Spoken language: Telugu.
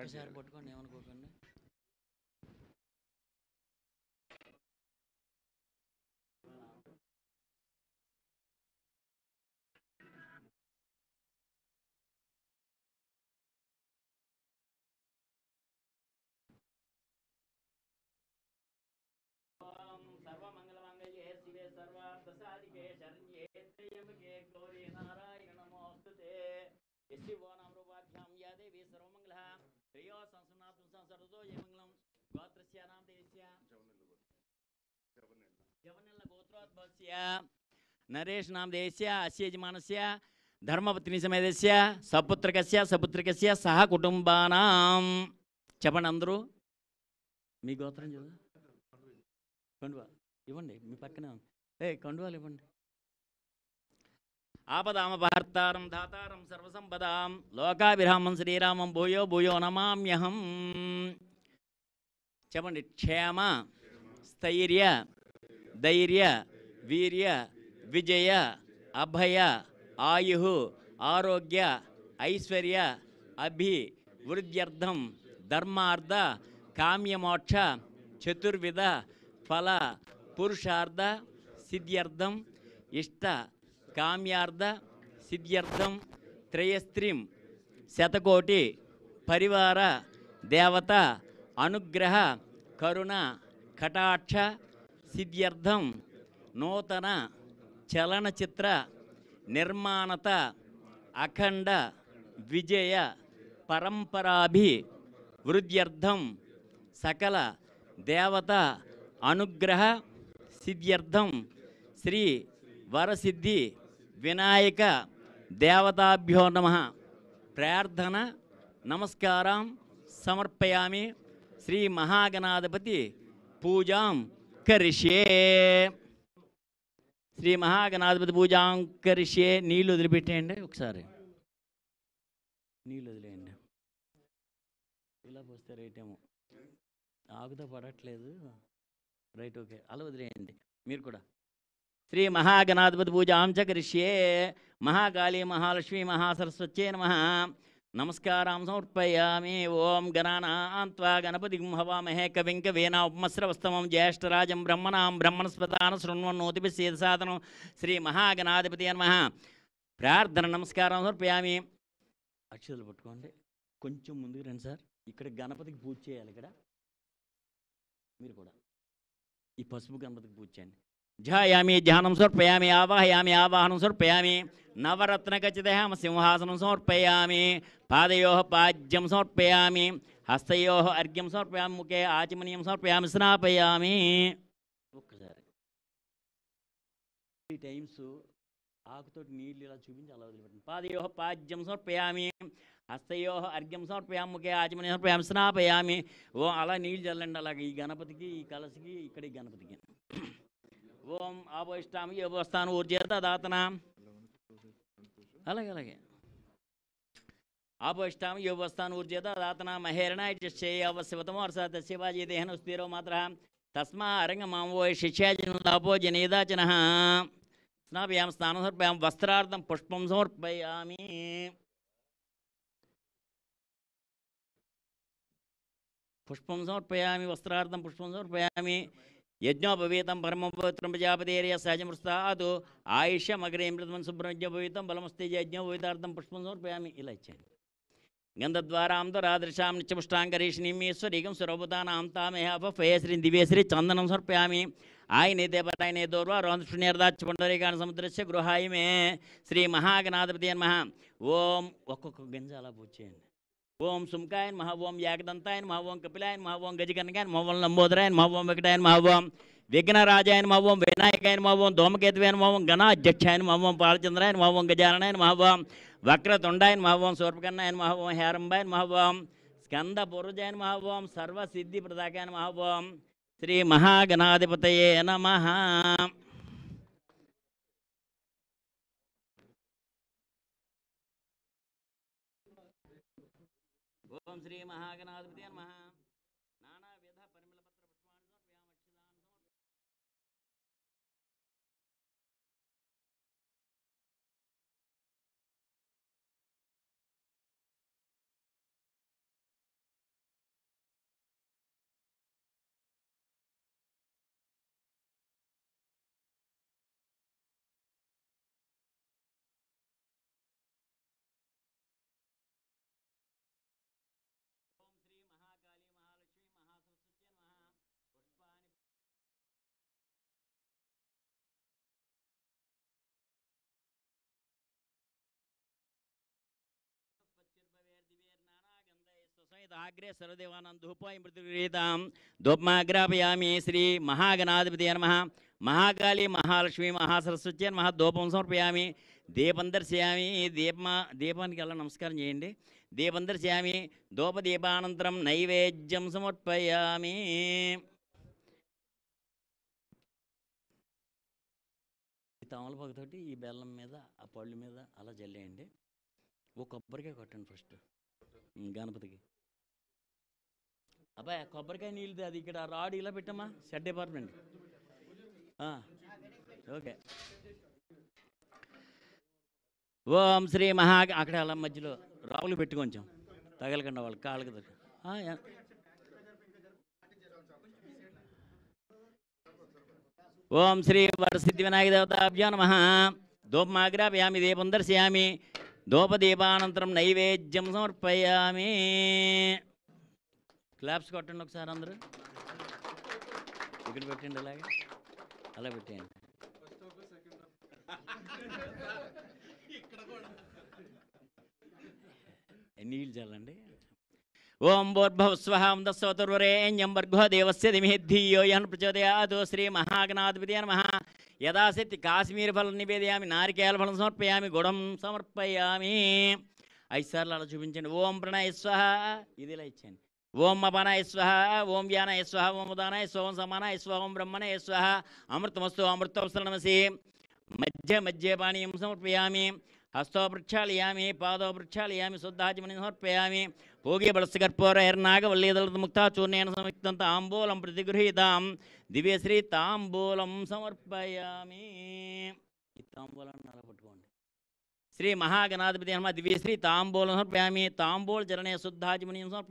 ఒక్కసారి పట్టుకోండి, ఏమనుకోకండి. సర్వమంగళమంగళే శివే సర్వార్థసాధికే శరణ్యే త్ర్యంబకే గౌరీ నారాయణ నమోస్తుతే. యస్య నామరూపాభ్యాం యా దేవి సర్వమంగళ శ్రేయో సంసునాథం సంసర్వతో జయమంగళం. గోత్రస్య నామ దేశస్య జవనెల్ల గోత్రోద్భవస్య నరేష్ నామ దేశస్య అస్య యజమానస్య ధర్మపత్ని సమేతస్య సపుత్రకస్య సహ కుటుంబానాం. చెప్పండి అందరూ మీ గోత్రం చదువు. కండువా ఇవ్వండి, మీ పక్కనే కండువాలు ఇవ్వండి. ఆపదామపహర్తారం ధాతారం సర్వసంపదాం లోకాభిరామం శ్రీరామం భూయో భూయో నమామ్యహం. చెప్పండి. క్షేమ స్థైర్య ధైర్య వీర్య విజయ అభయ ఆయు ఆరోగ్య ఐశ్వర్య అభివృద్ధ్యర్థం ధర్మార్థ కామ్యమోక్ష చతుర్విధ ఫల పురుషార్థ సిద్ధ్యర్థం ఇష్ట కామ్యార్థ సిద్ధ్యర్థం త్రయస్త్రీం శతకోటి పరివార దేవత అనుగ్రహ కరుణ కటాక్ష సిద్ధ్యర్థం నూతన చలనచిత్ర నిర్మాణత అఖండ విజయ పరంపరాభివృద్ధ్యర్థం సకల దేవత అనుగ్రహ సిద్ధ్యర్థం శ్రీ వరసిద్ధి వినాయక దేవతాభ్యో నమః ప్రార్థన నమస్కారం సమర్పయామి. శ్రీ మహాగణాధిపతి పూజాం కరిష్యే. శ్రీ మహాగణాధిపతి పూజాం కరిష్యే. నీళ్ళు వదిలిపెట్టేయండి, ఒకసారి నీళ్ళు వదిలేయండి. ఇలా పోస్తే రైట్ ఏమో, ఆకుతో పడట్లేదు. రైట్, ఓకే, అలా వదిలేయండి మీరు కూడా. శ్రీ మహాగణాధిపతి పూజాం చ కరిష్యే. మహాకాళీ మహాలక్ష్మీ మహాసరస్వత్యై నమః నమస్కారం సమర్పయామి. ఓం గణానాం త్వా గణపతిం హవామహే కవిం కవీనా ఉపమశ్రవస్తమం జ్యేష్ఠరాజం బ్రహ్మణాం బ్రహ్మణస్పదాన శృణ్వన్నోతిభిः సేదసాదనం. శ్రీ మహాగణాధిపతి నమః. ప్రార్థన నమస్కారం సమర్పయామి. అక్షతలు పట్టుకోండి, కొంచెం ముందుకు రండి సార్. ఇక్కడ గణపతికి పూజ చేయాలి. ఇక్కడ మీరు కూడా ఈ పసుపు గణపతికి పూజ చేయండి. ధ్యాయామి ధ్యానం సమర్పయామి. ఆవాహయామి ఆవాహనం సమర్పయామి. నవరత్నఖచితః సింహాసనం సమర్పయామి. పాదయోః పాద్యం సమర్పయామి. హస్తయోః అర్ఘ్యం సమర్పయామి. ముఖే ఆచమనీయం సమర్పయామి. స్నాపయామి. ఒక్కసారి 3 టైమ్స్ ఆకుతోటి నీళ్ళు ఇలా చూపించి అలా వదిలిపెట్టండి. పాదయోః పాద్యం సమర్పయామి. హస్తయోః అర్ఘ్యం సమర్పయామి. ముఖే ఆచమనీయం సమర్పయామి. స్నాపయామి. ఓ అలా నీళ్ళు చల్లండి. అలాగే ఈ గణపతికి, ఈ కలశకి, ఇక్కడ ఈ గణపతికి. ఓం ఆపోయిష్టామి యోగస్థానం ఊర్జేత దాతన. అలాగే ఆపోయిష్టామి యోగస్థానం ఊర్జేత దాతన మహేరణ అవశ్యవతమో అర్సాత్ శివాజీ దేహన స్థిరో మాత్ర తస్మా అరంగమాం వో శిష్యాజనలాపో జనేదాచన. స్నాపయాం స్నానం సమర్పయాం. వస్త్రార్థం పుష్పం సమర్పయామి. పుష్పం సమర్పయామి. వస్త్రార్థం పుష్పం సమర్పయామి. యజ్ఞోపవీతం పరమపవిత్రం ప్రజాపతిర్య సహజమృస్తాదు ఆయుష్యమగ్రేమృతం శుభ్రజ్ఞోపవీతం బలమస్తే యజ్ఞోపవీతార్థం పుష్పం సమర్పయామి. ఇలా ఇచ్చాను. గంధద్వారాం దరాదృశాం నిత్యముష్టాంగరీషిణీమేశ్వరీకం స్వరూపతానాం తామేహపఫయశ్రీ దివేశ్రీ చందనం సమర్పయామి. ఆయనైతే పటాయనే దోర్వా రోంధుష్ణీర్దాచ పుండరీకాణ సముద్రస్య గృహాయ మే. శ్రీ మహాగణాధిపతి నమః. ఓం ఒక్కొక్క గింజ అలా పూజ చేయండి. ఓం సుముఖాయ నమః. ఓం ఏకదంతాయ నమః. ఓం కపిలాయ నమః. ఓం గజకర్ణికాయ నమః. ఓం లంబోదరాయ నమః. ఓం వెంకటాయ నమః. ఓం విఘ్నరాజాయ నమః. ఓం వినాయకాయ నమః. ఓం ధూమకేతువే నమః. ఓం గణాధ్యక్షాయ నమః. ఓం బాలచంద్రాయ నమః. ఓం గజాననాయ నమః. ఓం వక్రతుండాయ నమః. ఓం శూర్పకర్ణాయ నమః. ఓం హేరంబాయ నమః. ఓం స్కందపూర్వజాయ నమః. ఓం సర్వసిద్ధిప్రదాకాయ నమః. ఓం శ్రీ మహాగణాధిపతయే నమః. ఓం శ్రీ మహాగణాధిపతయే నమః. అగ్రే సర్వదేవానాం ధూపాయ మృతురీతాం ధూపమాగ్రాపయామి శ్రీ మహాగణాధిపతి నమః మహాకాళీ మహాలక్ష్మి మహాసరస్వతి నమః ధూపం సమర్పయామి దీపం దర్శయామి దీపానికి అలా నమస్కారం చేయండి. దీపం దర్శయామి ధూపదీపానంతరం నైవేద్యం సమర్పయామి. ఈ తమలపాకుతోటి ఈ బెల్లం మీద ఆ పళ్ళు మీద అలా జల్లేయండి. ఓ కొబ్బరికాయ కొట్టండి ఫస్ట్ గణపతికి. అబ్బాయి కొబ్బరికాయ నీళ్ళు అది ఇక్కడ రాడు ఇలా పెట్టమ్మా. Shed department. ఓకే. ఓం శ్రీ మహా అక్కడ అలా మధ్యలో రావులు పెట్టి కొంచెం తగలకుండా వాళ్ళ కాళ్ళకి దగ్గర. ఓం శ్రీ వరసిద్ధి వినాయక దేవతాభ్యో నమః ధూపమాగ్రాపయామి దీపం దర్శయామి ధూపదీపానంతరం నైవేద్యం సమర్పయామి. క్లాప్స్ కొట్టండి ఒకసారి అందరూ. ఇక్కడ పెట్టండి అలాగే అలా పెట్టేయండి. నీళ్ళు చల్లండి. ఓం భూర్భువస్వః దస్వతుర్వరేణ్యం భర్గో దేవస్య ధిమహి ధియో యః ప్రచోదయాత్. శ్రీ మహాగణాధిపతి నమః యథాశక్తి కాశ్మీర ఫలం నివేదయామి నారికేల ఫలం సమర్పయామి గుడం సమర్పయామి. 5 సార్లు అలా చూపించండి. ఓం ప్రణయ స్వః ఇది ఇలా ఇచ్చేయండి. ఓం అపానాయ స్వః ఓం వ్యానాయ స్వః ఓం ఉదానాయ స్వః ఓం సమానాయ స్వః ఓం బ్రహ్మణయ స్వః అమృతమస్తు అమృతవస్తు నమసి. మధ్య మధ్య పానీయం సమర్పయామి. హస్తో ప్రక్షాళయామి పాదో ప్రక్షాళయామి శుద్ధాచమని సమర్పయామి. భోగి బలస్కర్పూరైర్నాగవల్లీదళ ముక్తా చూర్ణేన సంయుక్తం తాంబూలం ప్రతిగృహీతాం దివ్యశ్రీ తాంబూలం సమర్పయామి. ఈ తాంబూలాన్ని అలా పట్టుకోండి. శ్రీ మహాగణాధిపతి నమః దివ్యశ్రీ తాంబూలం సమర్పయామి. తాంబూల చరణే శుద్ధాచమని సమర్పయామి.